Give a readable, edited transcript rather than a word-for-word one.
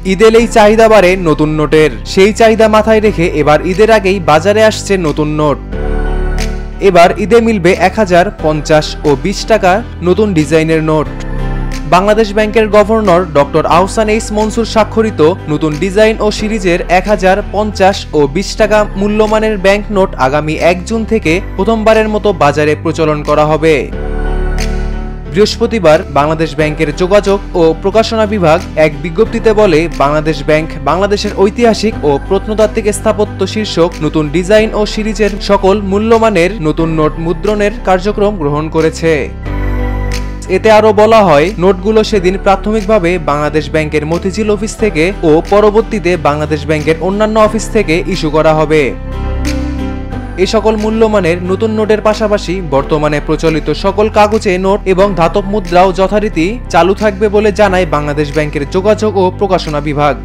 ঈদ এলেই চাহিদা বাড়ে নতুন নোটের। সেই চাহিদা মাথায় রেখে এবার ঈদের আগেই বাজারে আসছে নতুন নোট। এবার ঈদে মিলবে 1000, 50 ও 20 টাকা নতুন ডিজাইনের নোট। বাংলাদেশ ব্যাংকের governor doctor Ahsan H Mansur স্বাক্ষরিত নতুন ডিজাইন ও সিরিজের 1000, 50 ও 20 টাকা মূল্যমানের ব্যাংক নোট আগামী 1 জুন থেকে প্রথমবারের মতো বাজারে প্রচলন করা হবে। বৃহস্পতিবার বাংলাদেশ ব্যাংকের যোগাযোগ ও প্রকাশনা বিভাগ এক বিজ্ঞপ্তিতে বলে, বাংলাদেশ ব্যাংক বাংলাদেশের ঐতিহাসিক ও প্রত্নতাত্ত্বিক স্থাপত্য শীর্ষক নতুন ডিজাইন ও সিরিজের সকল মূল্যমানের নতুন নোট মুদ্রণের কার্যক্রম গ্রহণ করেছে। এতে আরো বলা হয়, নোটগুলো সেদিন প্রাথমিকভাবে বাংলাদেশ ব্যাংকের মতিঝিল অফিস থেকে ও পরবর্তীতে বাংলাদেশ ব্যাংকের অন্যান্য অফিস থেকে ইস্যু করা হবে। এই সকল মূল্যমানের নতুন নোটের পাশাপাশি বর্তমানে প্রচলিত সকল কাগজে নোট এবং ধাতব মুদ্রাও যথারীতি চালু থাকবে বলে জানায় বাংলাদেশ ব্যাংকের যোগাযোগ ও প্রকাশনা বিভাগ।